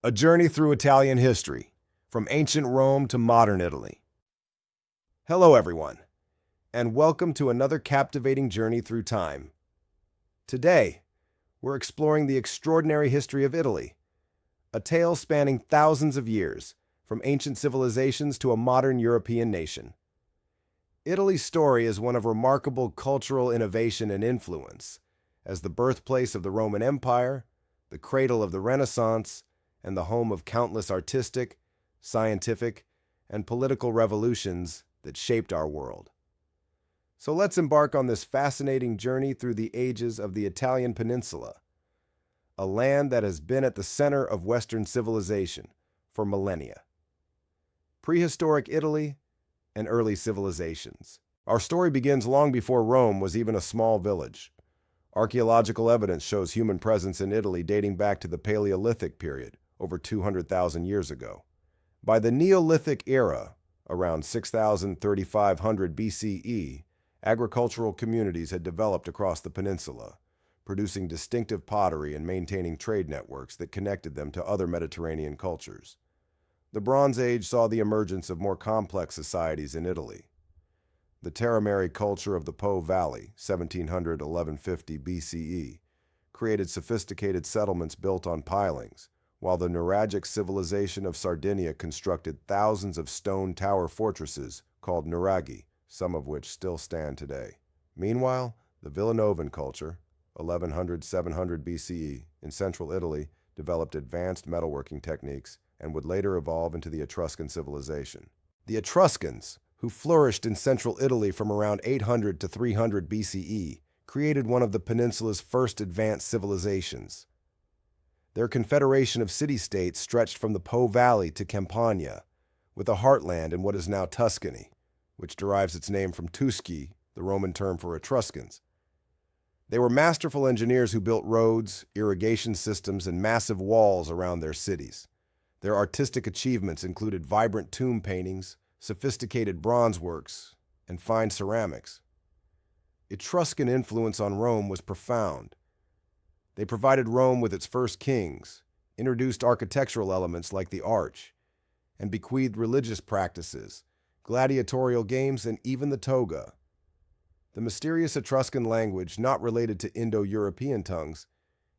A journey through Italian history, from ancient Rome to modern Italy. Hello, everyone, and welcome to another captivating journey through time. Today, we're exploring the extraordinary history of Italy, a tale spanning thousands of years, from ancient civilizations to a modern European nation. Italy's story is one of remarkable cultural innovation and influence, as the birthplace of the Roman Empire, the cradle of the Renaissance, and the home of countless artistic, scientific, and political revolutions that shaped our world. So let's embark on this fascinating journey through the ages of the Italian peninsula, a land that has been at the center of Western civilization for millennia. Prehistoric Italy and early civilizations. Our story begins long before Rome was even a small village. Archaeological evidence shows human presence in Italy dating back to the Paleolithic period, over 200,000 years ago. By the Neolithic era, around 6,000–3,500 BCE, agricultural communities had developed across the peninsula, producing distinctive pottery and maintaining trade networks that connected them to other Mediterranean cultures. The Bronze Age saw the emergence of more complex societies in Italy. The Terramare culture of the Po Valley, 1700–1150 BCE, created sophisticated settlements built on pilings, while the Nuragic civilization of Sardinia constructed thousands of stone tower fortresses called nuraghi, some of which still stand today. Meanwhile, the Villanovan culture, 1100–700 BCE, in central Italy, developed advanced metalworking techniques and would later evolve into the Etruscan civilization. The Etruscans, who flourished in central Italy from around 800 to 300 BCE, created one of the peninsula's first advanced civilizations. Their confederation of city-states stretched from the Po Valley to Campania, with a heartland in what is now Tuscany, which derives its name from Tusci, the Roman term for Etruscans. They were masterful engineers who built roads, irrigation systems, and massive walls around their cities. Their artistic achievements included vibrant tomb paintings, sophisticated bronze works, and fine ceramics. Etruscan influence on Rome was profound. They provided Rome with its first kings, introduced architectural elements like the arch, and bequeathed religious practices, gladiatorial games, and even the toga. The mysterious Etruscan language, not related to Indo-European tongues,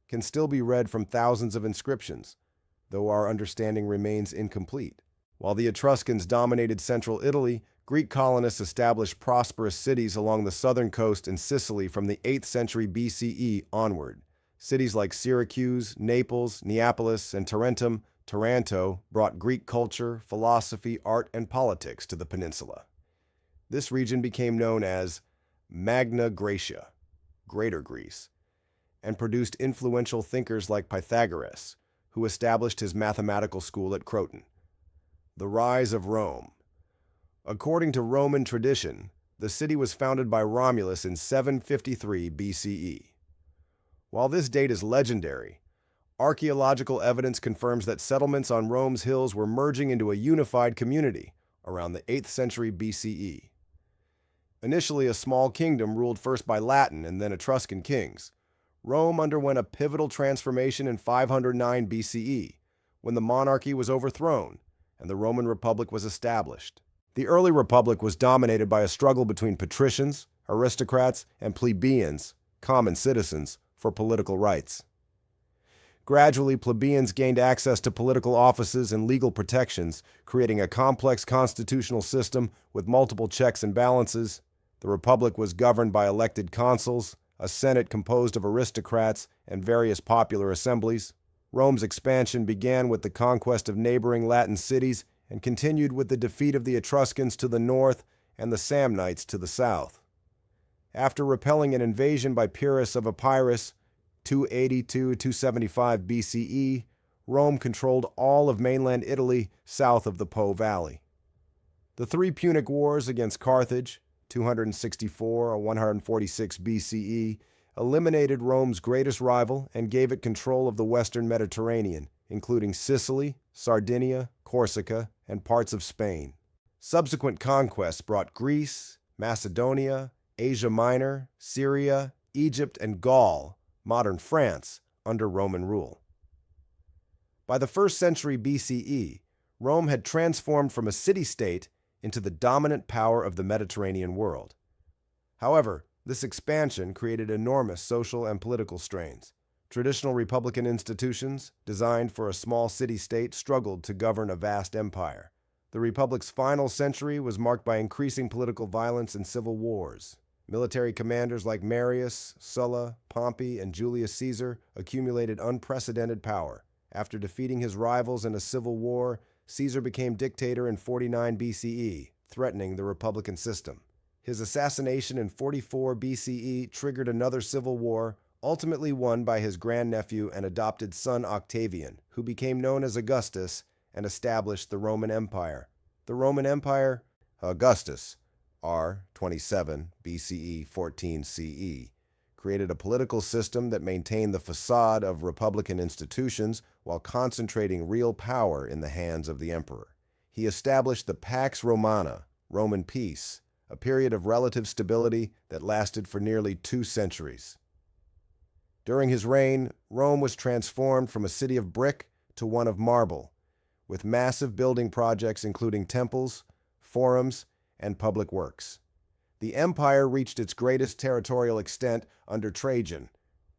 can still be read from thousands of inscriptions, though our understanding remains incomplete. While the Etruscans dominated central Italy, Greek colonists established prosperous cities along the southern coast and Sicily from the 8th century BCE onward. Cities like Syracuse, Naples, Neapolis, and Taranto brought Greek culture, philosophy, art, and politics to the peninsula. This region became known as Magna Graecia, Greater Greece, and produced influential thinkers like Pythagoras, who established his mathematical school at Croton. The rise of Rome. According to Roman tradition, the city was founded by Romulus in 753 BCE. While this date is legendary, archaeological evidence confirms that settlements on Rome's hills were merging into a unified community around the 8th century BCE. Initially a small kingdom ruled first by Latin and then Etruscan kings, Rome underwent a pivotal transformation in 509 BCE, when the monarchy was overthrown and the Roman Republic was established. The early republic was dominated by a struggle between patricians, aristocrats, and plebeians, common citizens, for political rights. Gradually, plebeians gained access to political offices and legal protections, creating a complex constitutional system with multiple checks and balances. The republic was governed by elected consuls, a senate composed of aristocrats, and various popular assemblies. Rome's expansion began with the conquest of neighboring Latin cities and continued with the defeat of the Etruscans to the north and the Samnites to the south. After repelling an invasion by Pyrrhus of Epirus, 282–275 BCE, Rome controlled all of mainland Italy south of the Po Valley. The three Punic Wars against Carthage, 264–146 BCE, eliminated Rome's greatest rival and gave it control of the western Mediterranean, including Sicily, Sardinia, Corsica, and parts of Spain. Subsequent conquests brought Greece, Macedonia, Asia Minor, Syria, Egypt, and Gaul, modern France, under Roman rule. By the 1st century BCE, Rome had transformed from a city-state into the dominant power of the Mediterranean world. However, this expansion created enormous social and political strains. Traditional republican institutions, designed for a small city-state, struggled to govern a vast empire. The Republic's final century was marked by increasing political violence and civil wars. Military commanders like Marius, Sulla, Pompey, and Julius Caesar accumulated unprecedented power. After defeating his rivals in a civil war, Caesar became dictator in 49 BCE, threatening the republican system. His assassination in 44 BCE triggered another civil war, ultimately won by his grandnephew and adopted son Octavian, who became known as Augustus and established the Roman Empire. The Roman Empire, Augustus, R. 27 BCE 14 CE, created a political system that maintained the facade of republican institutions while concentrating real power in the hands of the emperor. He established the Pax Romana, Roman peace, a period of relative stability that lasted for nearly 2 centuries. During his reign, Rome was transformed from a city of brick to one of marble, with massive building projects including temples, forums, and public works. The empire reached its greatest territorial extent under Trajan,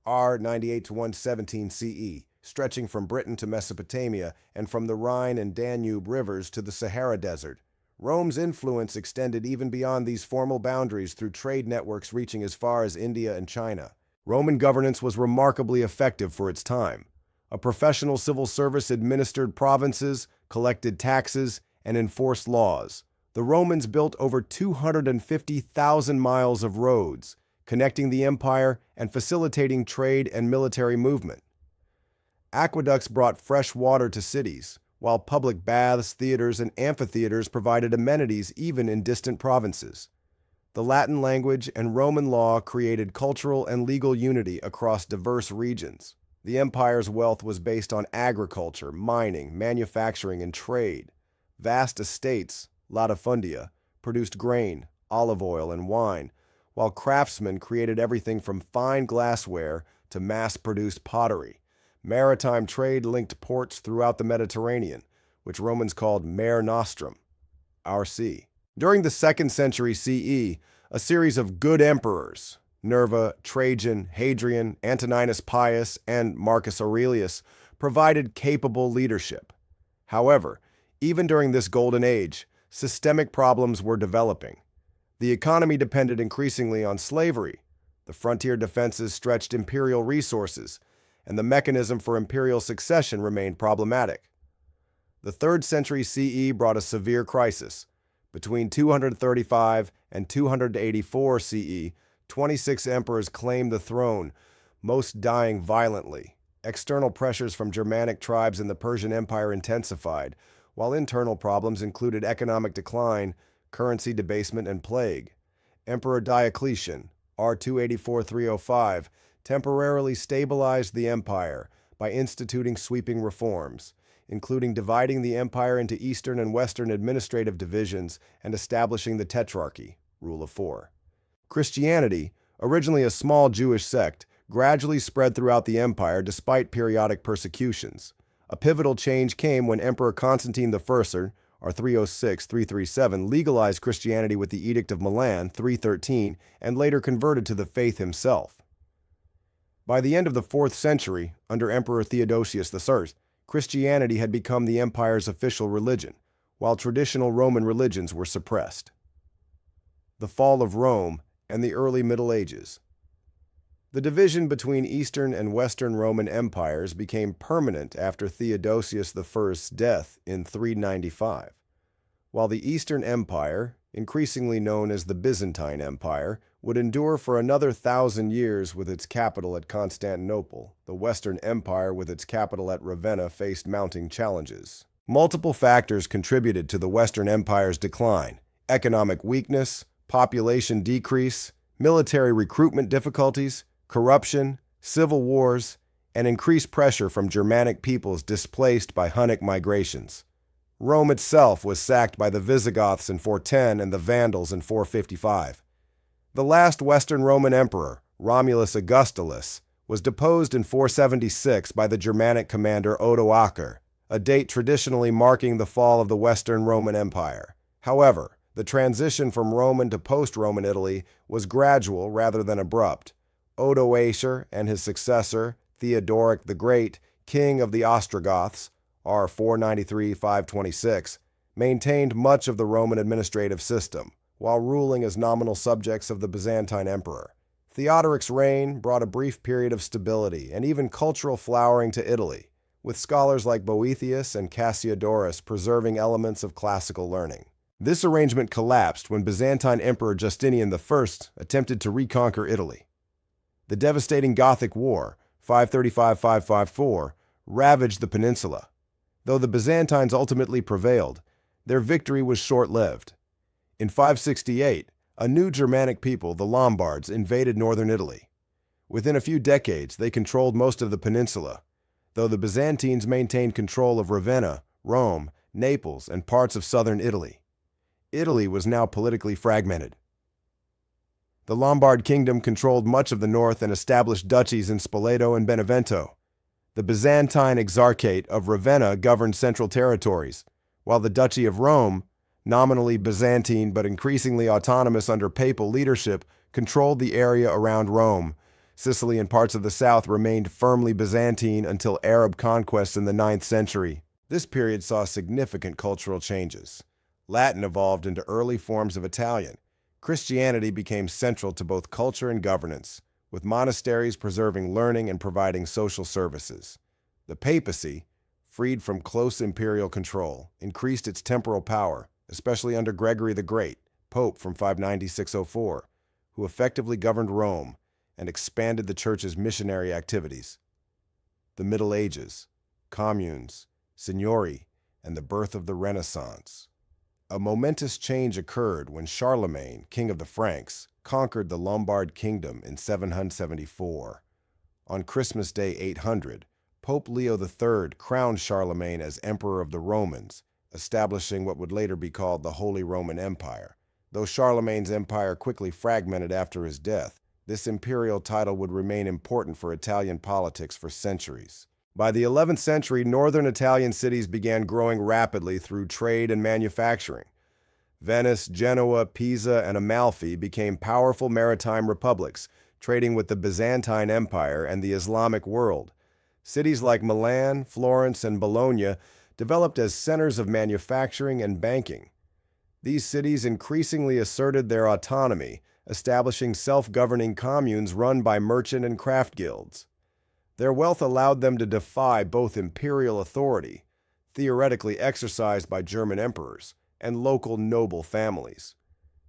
R. 98 to 117 CE, stretching from Britain to Mesopotamia and from the Rhine and Danube rivers to the Sahara Desert. Rome's influence extended even beyond these formal boundaries through trade networks reaching as far as India and China. Roman governance was remarkably effective for its time. A professional civil service administered provinces, collected taxes, and enforced laws. The Romans built over 250,000 miles of roads, connecting the empire and facilitating trade and military movement. Aqueducts brought fresh water to cities, while public baths, theaters, and amphitheaters provided amenities even in distant provinces. The Latin language and Roman law created cultural and legal unity across diverse regions. The empire's wealth was based on agriculture, mining, manufacturing, and trade. Vast estates, latifundia, produced grain, olive oil, and wine, while craftsmen created everything from fine glassware to mass-produced pottery. Maritime trade linked ports throughout the Mediterranean, which Romans called Mare Nostrum, our sea. During the 2nd century CE, a series of good emperors, Nerva, Trajan, Hadrian, Antoninus Pius, and Marcus Aurelius, provided capable leadership. However, even during this golden age, systemic problems were developing. The economy depended increasingly on slavery. The frontier defenses stretched imperial resources, and the mechanism for imperial succession remained problematic. The 3rd century CE brought a severe crisis. Between 235 and 284 CE, 26 emperors claimed the throne, most dying violently. External pressures from Germanic tribes in the Persian Empire intensified, while internal problems included economic decline, currency debasement, and plague. Emperor Diocletian, R. 284-305, temporarily stabilized the empire by instituting sweeping reforms, including dividing the empire into eastern and western administrative divisions and establishing the Tetrarchy, rule of 4. Christianity, originally a small Jewish sect, gradually spread throughout the empire despite periodic persecutions. A pivotal change came when Emperor Constantine I, or 306-337, legalized Christianity with the Edict of Milan, 313, and later converted to the faith himself. By the end of the 4th century, under Emperor Theodosius I, Christianity had become the empire's official religion, while traditional Roman religions were suppressed. The fall of Rome and the early Middle Ages. The division between Eastern and Western Roman empires became permanent after Theodosius I's death in 395. While the Eastern Empire, increasingly known as the Byzantine Empire, would endure for another 1,000 years with its capital at Constantinople, the Western Empire with its capital at Ravenna faced mounting challenges. Multiple factors contributed to the Western Empire's decline: economic weakness, population decrease, military recruitment difficulties, corruption, civil wars, and increased pressure from Germanic peoples displaced by Hunnic migrations. Rome itself was sacked by the Visigoths in 410 and the Vandals in 455. The last Western Roman emperor, Romulus Augustulus, was deposed in 476 by the Germanic commander Odoacer, a date traditionally marking the fall of the Western Roman Empire. However, the transition from Roman to post-Roman Italy was gradual rather than abrupt. Odoacer and his successor, Theodoric the Great, king of the Ostrogoths, r. 493-526, maintained much of the Roman administrative system, while ruling as nominal subjects of the Byzantine emperor. Theodoric's reign brought a brief period of stability and even cultural flowering to Italy, with scholars like Boethius and Cassiodorus preserving elements of classical learning. This arrangement collapsed when Byzantine Emperor Justinian I attempted to reconquer Italy. The devastating Gothic War, 535-554, ravaged the peninsula. Though the Byzantines ultimately prevailed, their victory was short-lived. In 568, a new Germanic people, the Lombards, invaded northern Italy. Within a few decades, they controlled most of the peninsula, though the Byzantines maintained control of Ravenna, Rome, Naples, and parts of southern Italy. Italy was now politically fragmented. The Lombard kingdom controlled much of the north and established duchies in Spoleto and Benevento. The Byzantine Exarchate of Ravenna governed central territories, while the Duchy of Rome, nominally Byzantine but increasingly autonomous under papal leadership, controlled the area around Rome. Sicily and parts of the south remained firmly Byzantine until Arab conquest in the 9th century. This period saw significant cultural changes. Latin evolved into early forms of Italian. Christianity became central to both culture and governance, with monasteries preserving learning and providing social services. The papacy, freed from close imperial control, increased its temporal power, especially under Gregory the Great, Pope from 590-604, who effectively governed Rome and expanded the Church's missionary activities. The Middle Ages, Communes, Signorie, and the birth of the Renaissance. A momentous change occurred when Charlemagne, king of the Franks, conquered the Lombard kingdom in 774. On Christmas Day 800, Pope Leo III crowned Charlemagne as Emperor of the Romans, establishing what would later be called the Holy Roman Empire. Though Charlemagne's empire quickly fragmented after his death, this imperial title would remain important for Italian politics for centuries. By the 11th century, northern Italian cities began growing rapidly through trade and manufacturing. Venice, Genoa, Pisa, and Amalfi became powerful maritime republics, trading with the Byzantine Empire and the Islamic world. Cities like Milan, Florence, and Bologna developed as centers of manufacturing and banking. These cities increasingly asserted their autonomy, establishing self-governing communes run by merchant and craft guilds. Their wealth allowed them to defy both imperial authority, theoretically exercised by German emperors, and local noble families.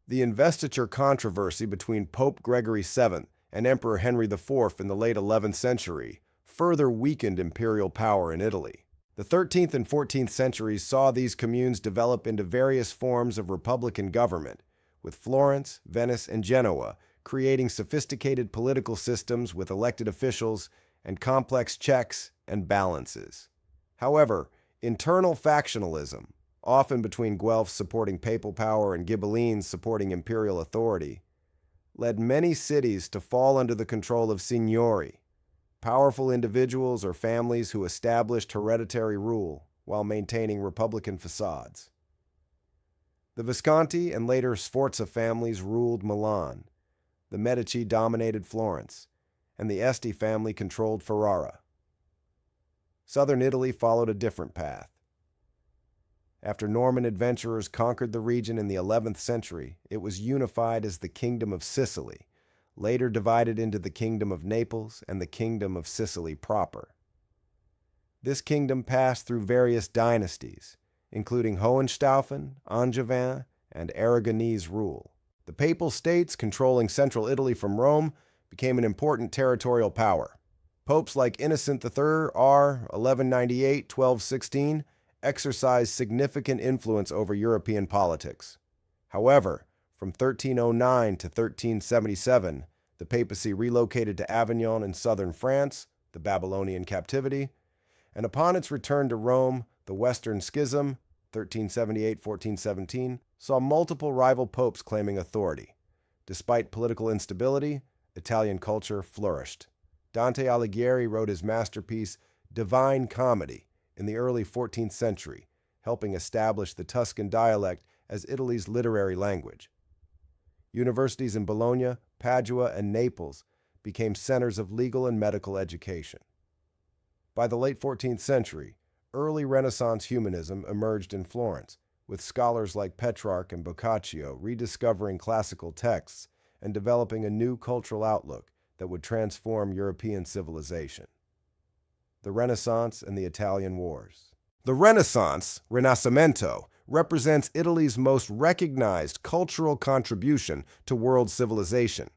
The investiture controversy between Pope Gregory VII and Emperor Henry IV in the late 11th century further weakened imperial power in Italy. The 13th and 14th centuries saw these communes develop into various forms of republican government, with Florence, Venice, and Genoa creating sophisticated political systems with elected officials and complex checks and balances. However, internal factionalism, often between Guelphs supporting papal power and Ghibellines supporting imperial authority, led many cities to fall under the control of Signorie, powerful individuals or families who established hereditary rule while maintaining republican facades. The Visconti and later Sforza families ruled Milan, the Medici dominated Florence, and the Este family controlled Ferrara. Southern Italy followed a different path. After Norman adventurers conquered the region in the 11th century, it was unified as the Kingdom of Sicily, later divided into the Kingdom of Naples and the Kingdom of Sicily proper. This kingdom passed through various dynasties, including Hohenstaufen, Angevin, and Aragonese rule. The Papal States, controlling central Italy from Rome, became an important territorial power. Popes like Innocent III, r. 1198-1216, exercised significant influence over European politics. However, from 1309 to 1377, the papacy relocated to Avignon in southern France, the Babylonian captivity, and upon its return to Rome, the Western Schism, 1378-1417, saw multiple rival popes claiming authority. Despite political instability, Italian culture flourished. Dante Alighieri wrote his masterpiece, Divine Comedy, in the early 14th century, helping establish the Tuscan dialect as Italy's literary language. Universities in Bologna, Padua, and Naples became centers of legal and medical education. By the late 14th century, early Renaissance humanism emerged in Florence, with scholars like Petrarch and Boccaccio rediscovering classical texts and developing a new cultural outlook that would transform European civilization. The Renaissance and the Italian Wars. The Renaissance, Rinascimento, represents Italy's most recognized cultural contribution to world civilization.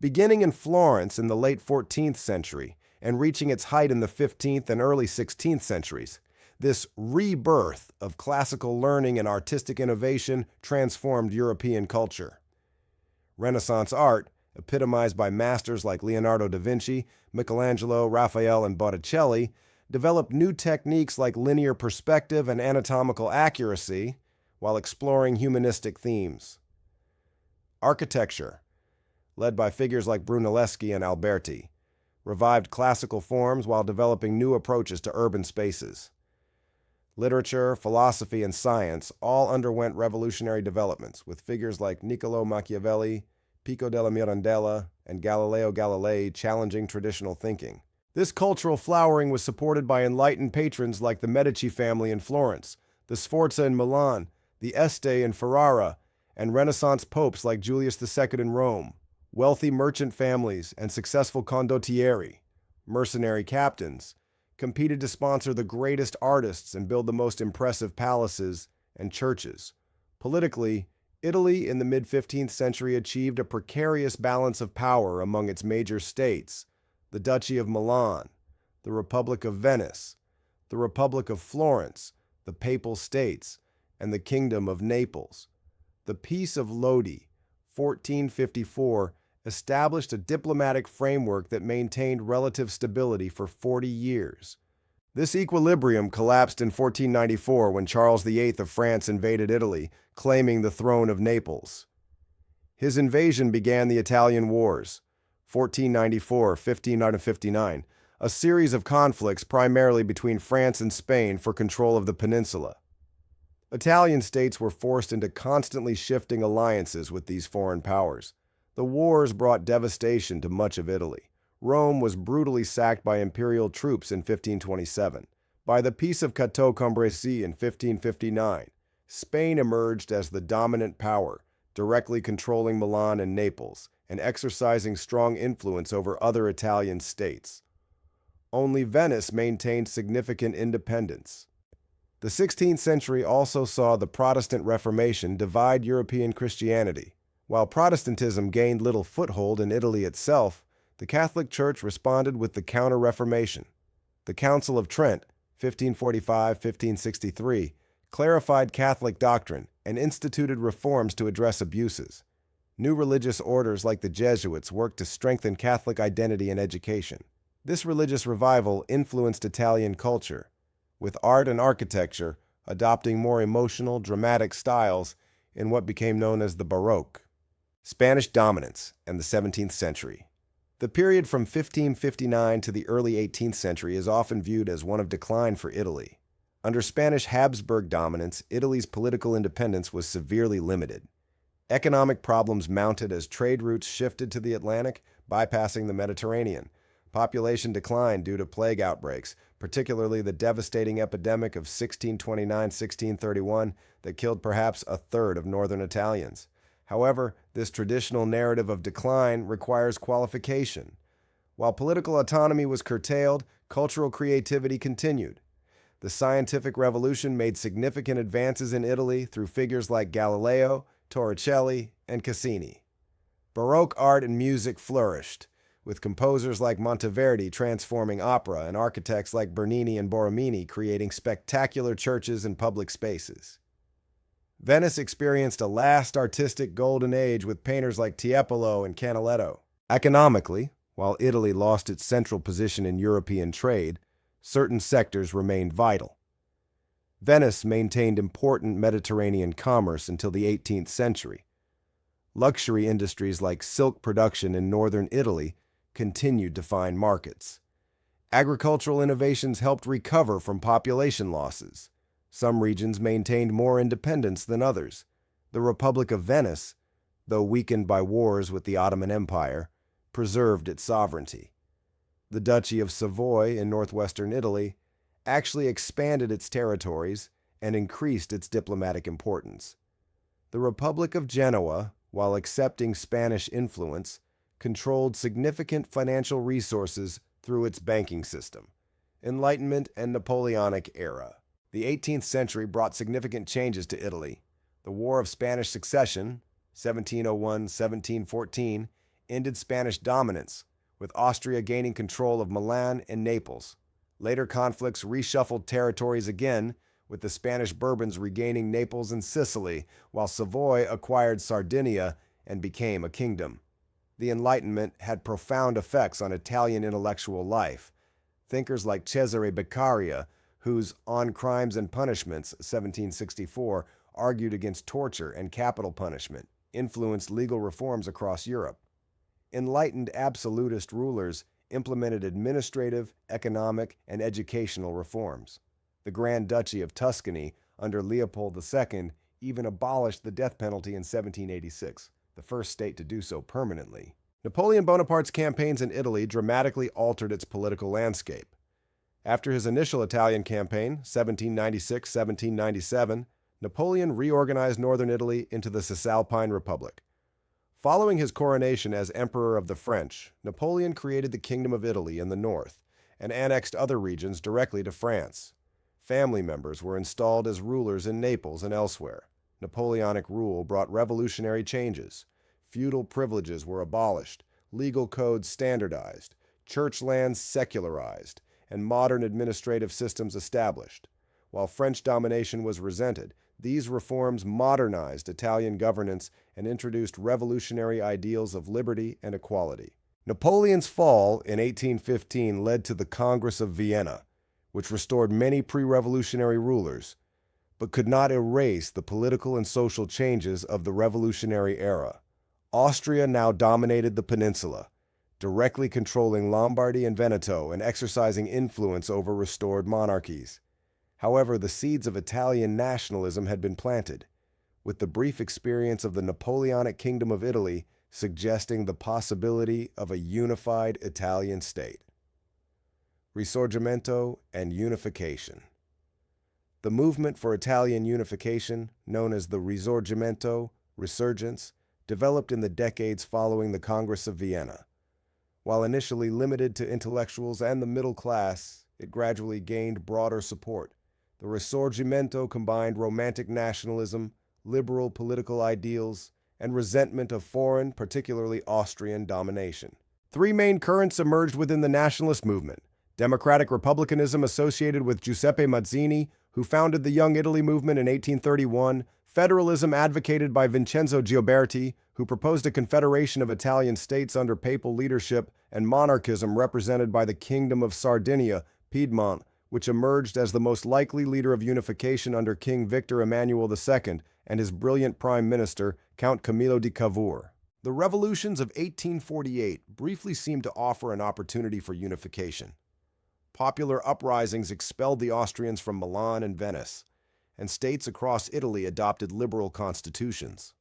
Beginning in Florence in the late 14th century and reaching its height in the 15th and early 16th centuries, this rebirth of classical learning and artistic innovation transformed European culture. Renaissance art, epitomized by masters like Leonardo da Vinci, Michelangelo, Raphael, and Botticelli, developed new techniques like linear perspective and anatomical accuracy while exploring humanistic themes. Architecture, led by figures like Brunelleschi and Alberti, revived classical forms while developing new approaches to urban spaces. Literature, philosophy, and science all underwent revolutionary developments, with figures like Niccolò Machiavelli, Pico della Mirandela, and Galileo Galilei challenging traditional thinking. This cultural flowering was supported by enlightened patrons like the Medici family in Florence, the Sforza in Milan, the Este in Ferrara, and Renaissance popes like Julius II in Rome, wealthy merchant families, and successful condottieri, mercenary captains, competed to sponsor the greatest artists and build the most impressive palaces and churches. Politically, Italy in the mid-15th century achieved a precarious balance of power among its major states: the Duchy of Milan, the Republic of Venice, the Republic of Florence, the Papal States, and the Kingdom of Naples. The Peace of Lodi, 1454, established a diplomatic framework that maintained relative stability for 40 years. This equilibrium collapsed in 1494 when Charles VIII of France invaded Italy, claiming the throne of Naples. His invasion began the Italian Wars, 1494-1559, a series of conflicts primarily between France and Spain for control of the peninsula. Italian states were forced into constantly shifting alliances with these foreign powers. The wars brought devastation to much of Italy. Rome was brutally sacked by imperial troops in 1527. By the Peace of Cateau-Cambrésis in 1559, Spain emerged as the dominant power, directly controlling Milan and Naples, and exercising strong influence over other Italian states. Only Venice maintained significant independence. The 16th century also saw the Protestant Reformation divide European Christianity. While Protestantism gained little foothold in Italy itself, the Catholic Church responded with the Counter-Reformation. The Council of Trent, 1545-1563, clarified Catholic doctrine and instituted reforms to address abuses. New religious orders like the Jesuits worked to strengthen Catholic identity and education. This religious revival influenced Italian culture, with art and architecture adopting more emotional, dramatic styles in what became known as the Baroque. Spanish dominance and the 17th century. The period from 1559 to the early 18th century is often viewed as one of decline for Italy. Under Spanish Habsburg dominance, Italy's political independence was severely limited. Economic problems mounted as trade routes shifted to the Atlantic, bypassing the Mediterranean. Population declined due to plague outbreaks, particularly the devastating epidemic of 1629-1631 that killed perhaps a third of northern Italians. However, this traditional narrative of decline requires qualification. While political autonomy was curtailed, cultural creativity continued. The scientific revolution made significant advances in Italy through figures like Galileo, Torricelli, and Cassini. Baroque art and music flourished, with composers like Monteverdi transforming opera and architects like Bernini and Borromini creating spectacular churches and public spaces. Venice experienced a last artistic golden age with painters like Tiepolo and Canaletto. Economically, while Italy lost its central position in European trade, certain sectors remained vital. Venice maintained important Mediterranean commerce until the 18th century. Luxury industries like silk production in northern Italy continued to find markets. Agricultural innovations helped recover from population losses. Some regions maintained more independence than others. The Republic of Venice, though weakened by wars with the Ottoman Empire, preserved its sovereignty. The Duchy of Savoy in northwestern Italy actually expanded its territories and increased its diplomatic importance. The Republic of Genoa, while accepting Spanish influence, controlled significant financial resources through its banking system. Enlightenment and Napoleonic Era. The 18th century brought significant changes to Italy. The War of Spanish Succession, 1701-1714, ended Spanish dominance, with Austria gaining control of Milan and Naples. Later conflicts reshuffled territories again, with the Spanish Bourbons regaining Naples and Sicily, while Savoy acquired Sardinia and became a kingdom. The Enlightenment had profound effects on Italian intellectual life. Thinkers like Cesare Beccaria, whose On Crimes and Punishments, 1764, argued against torture and capital punishment, influenced legal reforms across Europe. Enlightened absolutist rulers implemented administrative, economic, and educational reforms. The Grand Duchy of Tuscany, under Leopold II, even abolished the death penalty in 1786, the first state to do so permanently. Napoleon Bonaparte's campaigns in Italy dramatically altered its political landscape. After his initial Italian campaign, 1796-1797, Napoleon reorganized northern Italy into the Cisalpine Republic. Following his coronation as Emperor of the French, Napoleon created the Kingdom of Italy in the north and annexed other regions directly to France. Family members were installed as rulers in Naples and elsewhere. Napoleonic rule brought revolutionary changes. Feudal privileges were abolished, legal codes standardized, church lands secularized, and modern administrative systems established. While French domination was resented, these reforms modernized Italian governance and introduced revolutionary ideals of liberty and equality. Napoleon's fall in 1815 led to the Congress of Vienna, which restored many pre-revolutionary rulers, but could not erase the political and social changes of the revolutionary era. Austria now dominated the peninsula, directly controlling Lombardy and Veneto and exercising influence over restored monarchies. However, the seeds of Italian nationalism had been planted, with the brief experience of the Napoleonic Kingdom of Italy suggesting the possibility of a unified Italian state. Risorgimento and Unification. The movement for Italian unification, known as the Risorgimento, Resurgence, developed in the decades following the Congress of Vienna. While initially limited to intellectuals and the middle class, it gradually gained broader support. The Risorgimento combined romantic nationalism, liberal political ideals, and resentment of foreign, particularly Austrian, domination. Three main currents emerged within the nationalist movement: democratic republicanism associated with Giuseppe Mazzini, who founded the Young Italy movement in 1831, federalism advocated by Vincenzo Gioberti, who proposed a confederation of Italian states under papal leadership, and monarchism represented by the Kingdom of Sardinia, Piedmont, which emerged as the most likely leader of unification under King Victor Emmanuel II and his brilliant prime minister, Count Camillo di Cavour. The revolutions of 1848 briefly seemed to offer an opportunity for unification. Popular uprisings expelled the Austrians from Milan and Venice, and states across Italy adopted liberal constitutions.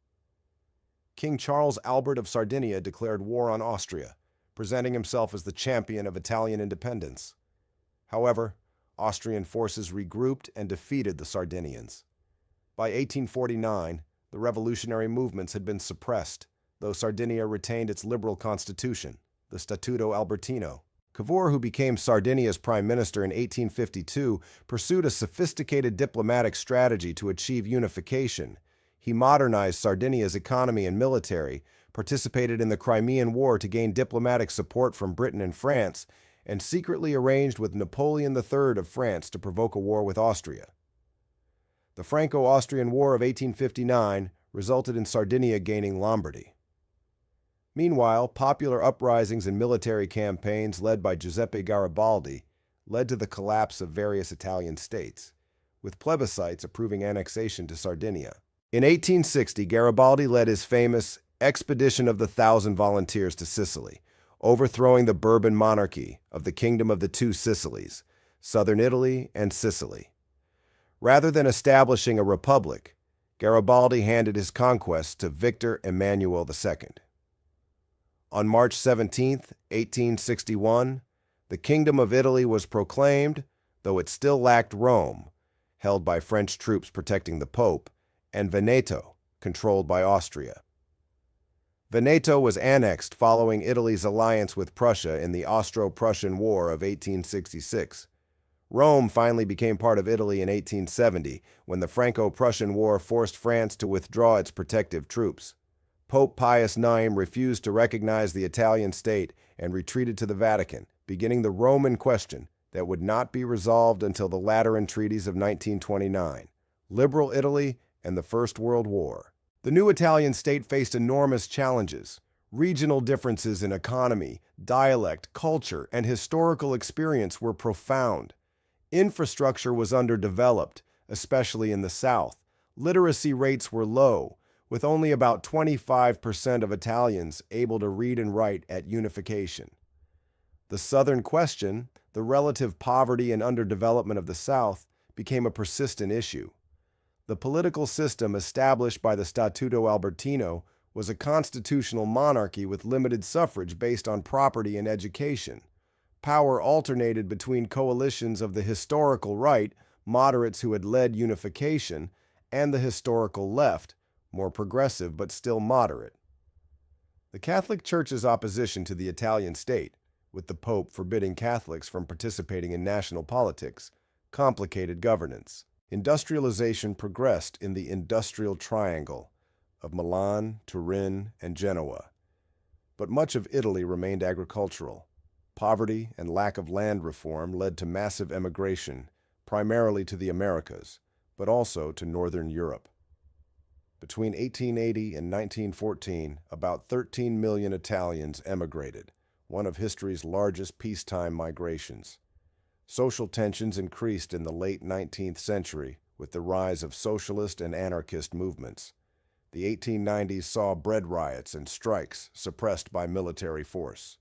King Charles Albert of Sardinia declared war on Austria, presenting himself as the champion of Italian independence. However, Austrian forces regrouped and defeated the Sardinians. By 1849, the revolutionary movements had been suppressed, though Sardinia retained its liberal constitution, the Statuto Albertino. Cavour, who became Sardinia's prime minister in 1852, pursued a sophisticated diplomatic strategy to achieve unification. He modernized Sardinia's economy and military, participated in the Crimean War to gain diplomatic support from Britain and France, and secretly arranged with Napoleon III of France to provoke a war with Austria. The Franco-Austrian War of 1859 resulted in Sardinia gaining Lombardy. Meanwhile, popular uprisings and military campaigns led by Giuseppe Garibaldi led to the collapse of various Italian states, with plebiscites approving annexation to Sardinia. In 1860, Garibaldi led his famous Expedition of the Thousand Volunteers to Sicily, overthrowing the Bourbon monarchy of the Kingdom of the Two Sicilies, southern Italy and Sicily. Rather than establishing a republic, Garibaldi handed his conquests to Victor Emmanuel II. On March 17, 1861, the Kingdom of Italy was proclaimed, though it still lacked Rome, held by French troops protecting the Pope, and Veneto, controlled by Austria. Veneto was annexed following Italy's alliance with Prussia in the Austro-Prussian War of 1866. Rome finally became part of Italy in 1870, when the Franco-Prussian War forced France to withdraw its protective troops. Pope Pius IX refused to recognize the Italian state and retreated to the Vatican, beginning the Roman question that would not be resolved until the Lateran Treaties of 1929, Liberal Italy, and the First World War. The new Italian state faced enormous challenges. Regional differences in economy, dialect, culture, and historical experience were profound. Infrastructure was underdeveloped, especially in the South. Literacy rates were low, with only about 25% of Italians able to read and write at unification. The Southern question, the relative poverty and underdevelopment of the South, became a persistent issue. The political system established by the Statuto Albertino was a constitutional monarchy with limited suffrage based on property and education. Power alternated between coalitions of the historical right, moderates who had led unification, and the historical left, more progressive but still moderate. The Catholic Church's opposition to the Italian state, with the Pope forbidding Catholics from participating in national politics, complicated governance. Industrialization progressed in the industrial triangle of Milan, Turin, and Genoa, but much of Italy remained agricultural. Poverty and lack of land reform led to massive emigration, primarily to the Americas, but also to Northern Europe. Between 1880 and 1914, about 13 million Italians emigrated, one of history's largest peacetime migrations. Social tensions increased in the late 19th century with the rise of socialist and anarchist movements. The 1890s saw bread riots and strikes suppressed by military force.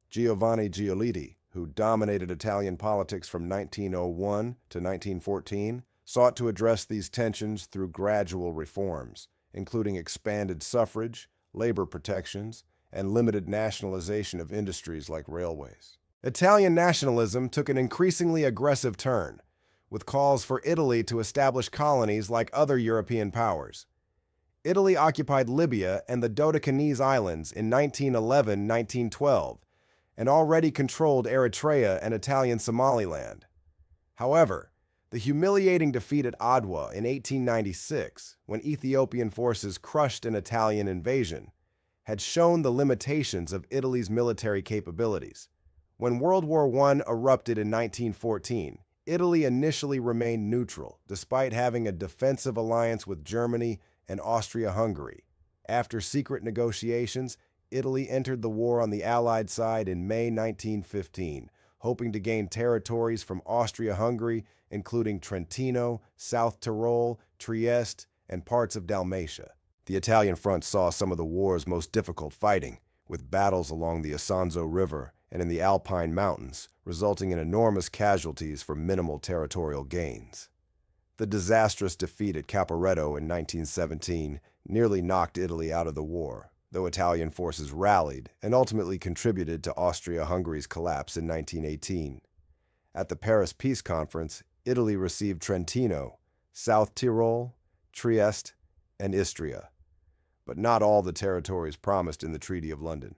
Giovanni Giolitti, who dominated Italian politics from 1901 to 1914, sought to address these tensions through gradual reforms, including expanded suffrage, labor protections, and limited nationalization of industries like railways. Italian nationalism took an increasingly aggressive turn, with calls for Italy to establish colonies like other European powers. Italy occupied Libya and the Dodecanese Islands in 1911-1912, and already controlled Eritrea and Italian Somaliland. However, the humiliating defeat at Adwa in 1896, when Ethiopian forces crushed an Italian invasion, had shown the limitations of Italy's military capabilities. When World War I erupted in 1914, Italy initially remained neutral, despite having a defensive alliance with Germany and Austria-Hungary. After secret negotiations, Italy entered the war on the Allied side in May 1915, hoping to gain territories from Austria-Hungary, including Trentino, South Tyrol, Trieste, and parts of Dalmatia. The Italian front saw some of the war's most difficult fighting, with battles along the Isonzo River and in the Alpine Mountains, resulting in enormous casualties for minimal territorial gains. The disastrous defeat at Caporetto in 1917 nearly knocked Italy out of the war, though Italian forces rallied and ultimately contributed to Austria-Hungary's collapse in 1918. At the Paris Peace Conference, Italy received Trentino, South Tyrol, Trieste, and Istria, but not all the territories promised in the Treaty of London.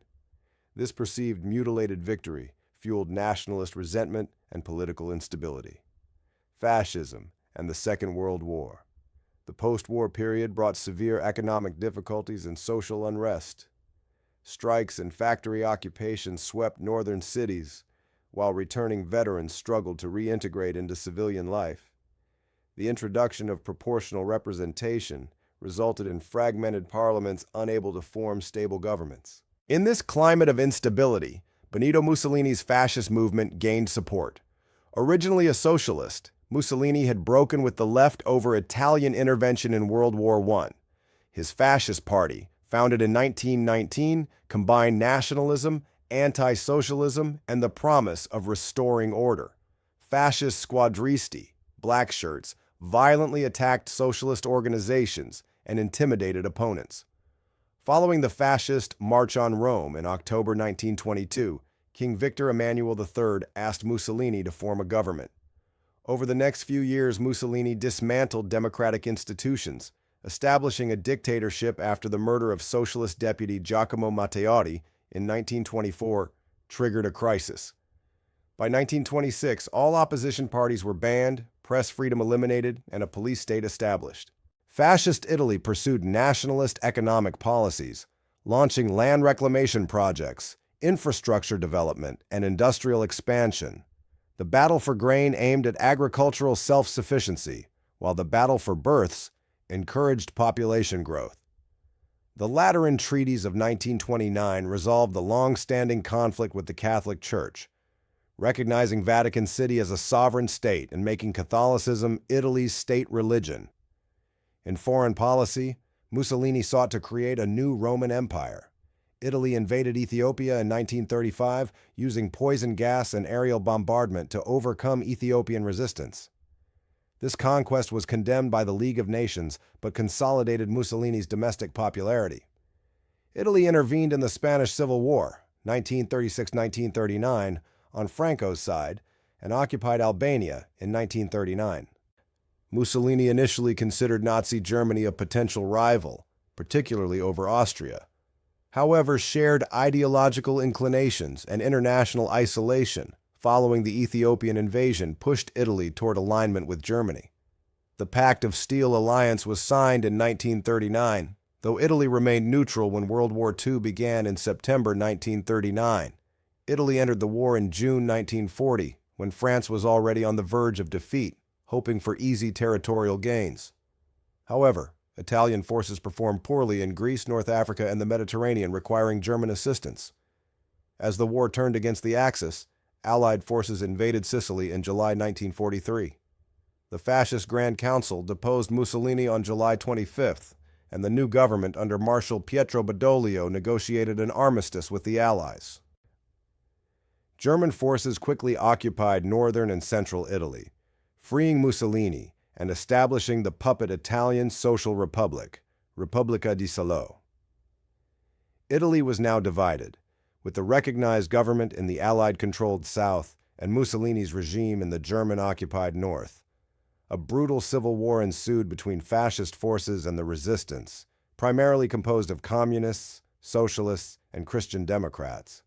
This perceived mutilated victory fueled nationalist resentment and political instability. Fascism and the Second World War. The post-war period brought severe economic difficulties and social unrest. Strikes and factory occupations swept northern cities, while returning veterans struggled to reintegrate into civilian life. The introduction of proportional representation resulted in fragmented parliaments unable to form stable governments. In this climate of instability, Benito Mussolini's fascist movement gained support. Originally a socialist, Mussolini had broken with the left over Italian intervention in World War I. His fascist party, founded in 1919, combined nationalism, anti-socialism, and the promise of restoring order. Fascist squadristi, black shirts, violently attacked socialist organizations and intimidated opponents. Following the fascist March on Rome in October 1922, King Victor Emmanuel III asked Mussolini to form a government. Over the next few years, Mussolini dismantled democratic institutions, establishing a dictatorship after the murder of socialist deputy Giacomo Matteotti in 1924 triggered a crisis. By 1926, all opposition parties were banned, press freedom eliminated, and a police state established. Fascist Italy pursued nationalist economic policies, launching land reclamation projects, infrastructure development, and industrial expansion. The battle for grain aimed at agricultural self-sufficiency, while the battle for births encouraged population growth. The Lateran Treaties of 1929 resolved the long-standing conflict with the Catholic Church, recognizing Vatican City as a sovereign state and making Catholicism Italy's state religion. In foreign policy, Mussolini sought to create a new Roman Empire. Italy invaded Ethiopia in 1935, using poison gas and aerial bombardment to overcome Ethiopian resistance. This conquest was condemned by the League of Nations, but consolidated Mussolini's domestic popularity. Italy intervened in the Spanish Civil War, 1936-1939, on Franco's side, and occupied Albania in 1939. Mussolini initially considered Nazi Germany a potential rival, particularly over Austria. However, shared ideological inclinations and international isolation following the Ethiopian invasion pushed Italy toward alignment with Germany. The Pact of Steel alliance was signed in 1939, though Italy remained neutral when World War II began in September 1939. Italy entered the war in June 1940, when France was already on the verge of defeat, hoping for easy territorial gains. However, Italian forces performed poorly in Greece, North Africa, and the Mediterranean, requiring German assistance. As the war turned against the Axis, Allied forces invaded Sicily in July 1943. The Fascist Grand Council deposed Mussolini on July 25th, and the new government under Marshal Pietro Badoglio negotiated an armistice with the Allies. German forces quickly occupied northern and central Italy, freeing Mussolini and establishing the puppet Italian Social Republic, Repubblica di Salo. Italy was now divided, with the recognized government in the Allied-controlled south and Mussolini's regime in the German-occupied north. A brutal civil war ensued between fascist forces and the resistance, primarily composed of communists, socialists, and Christian Democrats.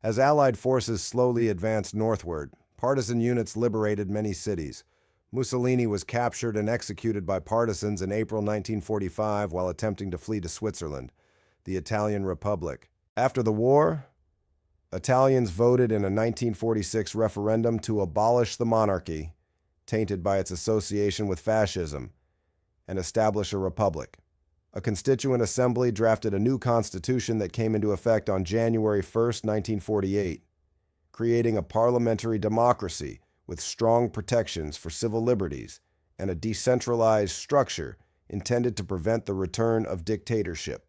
As Allied forces slowly advanced northward, partisan units liberated many cities. Mussolini was captured and executed by partisans in April 1945 while attempting to flee to Switzerland, the Italian Republic. After the war, Italians voted in a 1946 referendum to abolish the monarchy, tainted by its association with fascism, and establish a republic. A constituent assembly drafted a new constitution that came into effect on January 1, 1948, creating a parliamentary democracy with strong protections for civil liberties and a decentralized structure intended to prevent the return of dictatorship.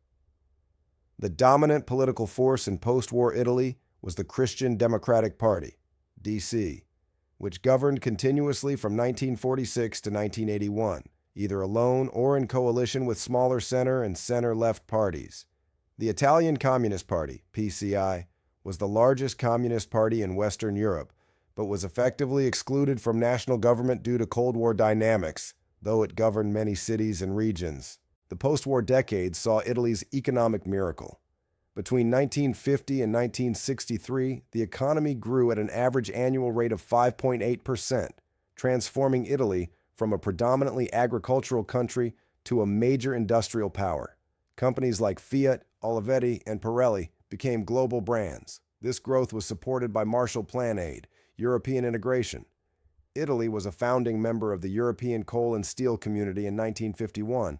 The dominant political force in post-war Italy was the Christian Democratic Party, DC, which governed continuously from 1946 to 1981, either alone or in coalition with smaller center and center-left parties. The Italian Communist Party, PCI, was the largest communist party in Western Europe, but was effectively excluded from national government due to Cold War dynamics, though it governed many cities and regions. The post-war decade saw Italy's economic miracle. Between 1950 and 1963, the economy grew at an average annual rate of 5.8%, transforming Italy from a predominantly agricultural country to a major industrial power. Companies like Fiat, Olivetti, and Pirelli became global brands. This growth was supported by Marshall Plan aid, European integration. Italy was a founding member of the European Coal and Steel Community in 1951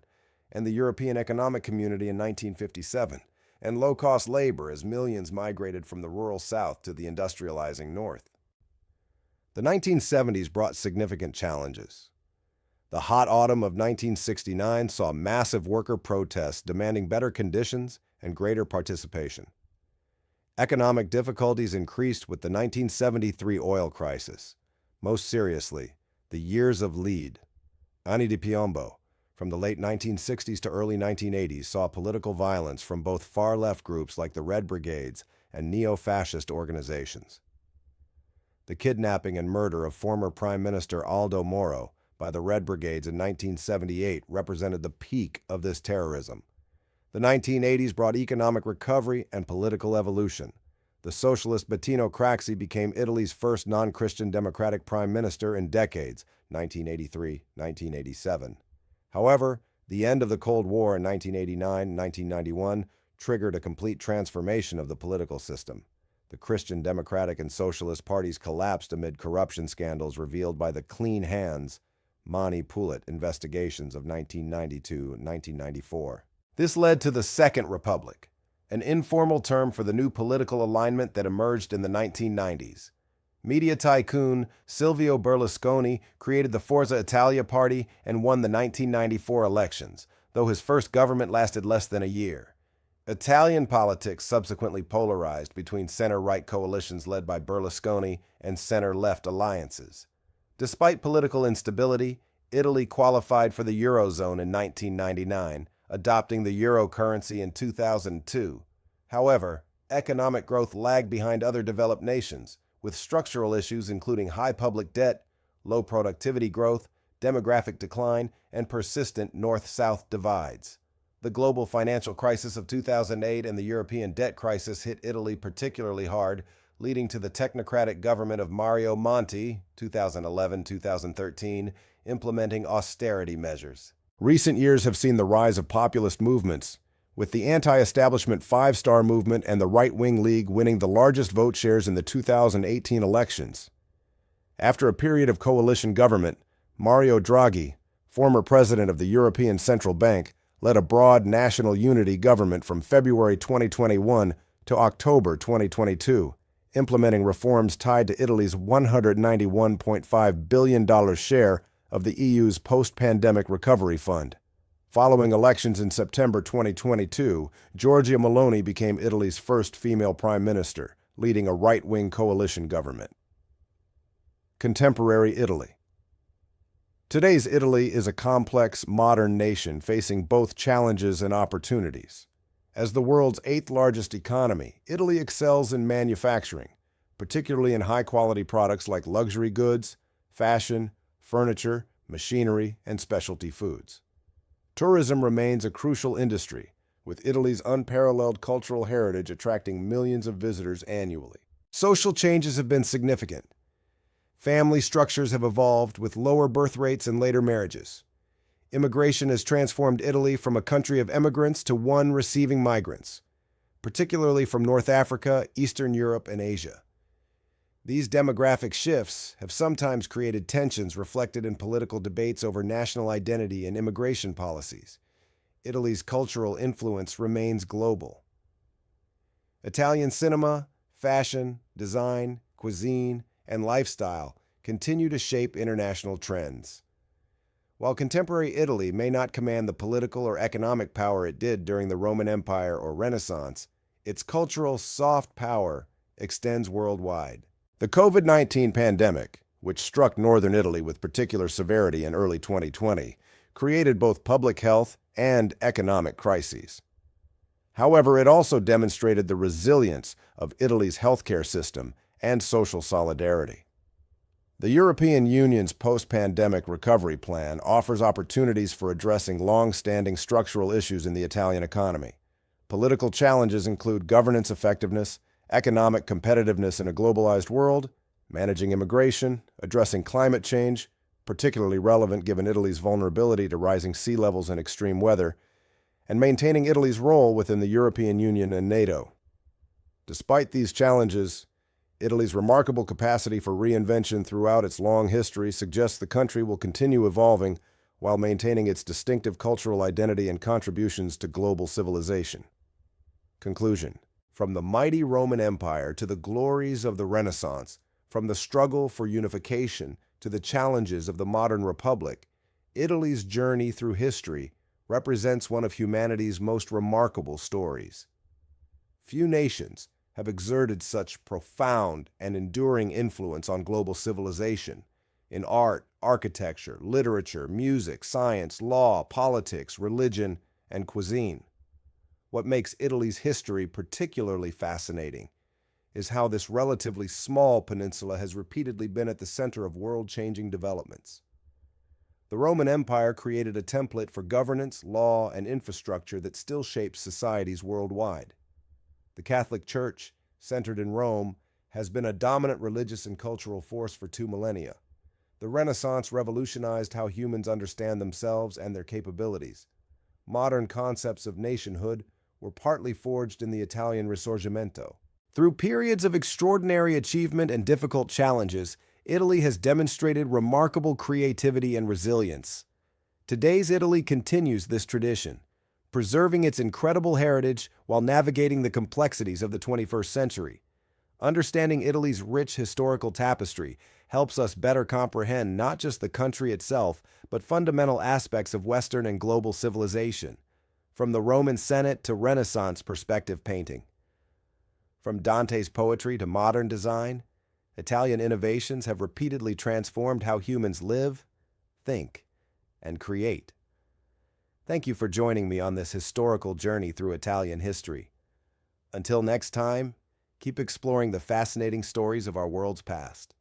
and the European Economic Community in 1957, and low-cost labor as millions migrated from the rural south to the industrializing north. The 1970s brought significant challenges. The hot autumn of 1969 saw massive worker protests demanding better conditions and greater participation. Economic difficulties increased with the 1973 oil crisis. Most seriously, the years of lead, Anni di Piombo, from the late 1960s to early 1980s saw political violence from both far-left groups like the Red Brigades and neo-fascist organizations. The kidnapping and murder of former Prime Minister Aldo Moro by the Red Brigades in 1978 represented the peak of this terrorism. The 1980s brought economic recovery and political evolution. The socialist Bettino Craxi became Italy's first non-Christian democratic prime minister in decades, 1983-1987. However, the end of the Cold War in 1989-1991 triggered a complete transformation of the political system. The Christian Democratic and Socialist parties collapsed amid corruption scandals revealed by the Clean Hands, Mani Pulit investigations of 1992-1994. This led to the Second Republic, an informal term for the new political alignment that emerged in the 1990s. Media tycoon Silvio Berlusconi created the Forza Italia party and won the 1994 elections, though his first government lasted less than a year. Italian politics subsequently polarized between center-right coalitions led by Berlusconi and center-left alliances. Despite political instability, Italy qualified for the Eurozone in 1999, adopting the euro currency in 2002. However, economic growth lagged behind other developed nations, with structural issues including high public debt, low productivity growth, demographic decline, and persistent north-south divides. The global financial crisis of 2008 and the European debt crisis hit Italy particularly hard, leading to the technocratic government of Mario Monti, 2011-2013, implementing austerity measures. Recent years have seen the rise of populist movements, with the anti-establishment Five Star Movement and the Right-Wing League winning the largest vote shares in the 2018 elections. After a period of coalition government, Mario Draghi, former president of the European Central Bank, led a broad national unity government from February 2021 to October 2022, implementing reforms tied to Italy's $191.5 billion share of the EU's post-pandemic recovery fund. Following elections in September 2022, Giorgia Meloni became Italy's first female prime minister, leading a right-wing coalition government. Contemporary Italy. Today's Italy is a complex, modern nation facing both challenges and opportunities. As the world's eighth-largest economy, Italy excels in manufacturing, particularly in high-quality products like luxury goods, fashion, furniture, machinery, and specialty foods. Tourism remains a crucial industry, with Italy's unparalleled cultural heritage attracting millions of visitors annually. Social changes have been significant. Family structures have evolved with lower birth rates and later marriages. Immigration has transformed Italy from a country of immigrants to one receiving migrants, particularly from North Africa, Eastern Europe, and Asia. These demographic shifts have sometimes created tensions reflected in political debates over national identity and immigration policies. Italy's cultural influence remains global. Italian cinema, fashion, design, cuisine, and lifestyle continue to shape international trends. While contemporary Italy may not command the political or economic power it did during the Roman Empire or Renaissance, its cultural soft power extends worldwide. The COVID-19 pandemic, which struck northern Italy with particular severity in early 2020, created both public health and economic crises. However, it also demonstrated the resilience of Italy's healthcare system and social solidarity. The European Union's post-pandemic recovery plan offers opportunities for addressing long-standing structural issues in the Italian economy. Political challenges include governance effectiveness, economic competitiveness in a globalized world, managing immigration, addressing climate change, particularly relevant given Italy's vulnerability to rising sea levels and extreme weather, and maintaining Italy's role within the European Union and NATO. Despite these challenges, Italy's remarkable capacity for reinvention throughout its long history suggests the country will continue evolving while maintaining its distinctive cultural identity and contributions to global civilization. Conclusion. From the mighty Roman Empire to the glories of the Renaissance, from the struggle for unification to the challenges of the modern republic, Italy's journey through history represents one of humanity's most remarkable stories. Few nations have exerted such profound and enduring influence on global civilization in art, architecture, literature, music, science, law, politics, religion, and cuisine. What makes Italy's history particularly fascinating is how this relatively small peninsula has repeatedly been at the center of world-changing developments. The Roman Empire created a template for governance, law, and infrastructure that still shapes societies worldwide. The Catholic Church, centered in Rome, has been a dominant religious and cultural force for 2 millennia. The Renaissance revolutionized how humans understand themselves and their capabilities. Modern concepts of nationhood were partly forged in the Italian Risorgimento. Through periods of extraordinary achievement and difficult challenges, Italy has demonstrated remarkable creativity and resilience. Today's Italy continues this tradition, preserving its incredible heritage while navigating the complexities of the 21st century. Understanding Italy's rich historical tapestry helps us better comprehend not just the country itself, but fundamental aspects of Western and global civilization, from the Roman Senate to Renaissance perspective painting. From Dante's poetry to modern design, Italian innovations have repeatedly transformed how humans live, think, and create. Thank you for joining me on this historical journey through Italian history. Until next time, keep exploring the fascinating stories of our world's past.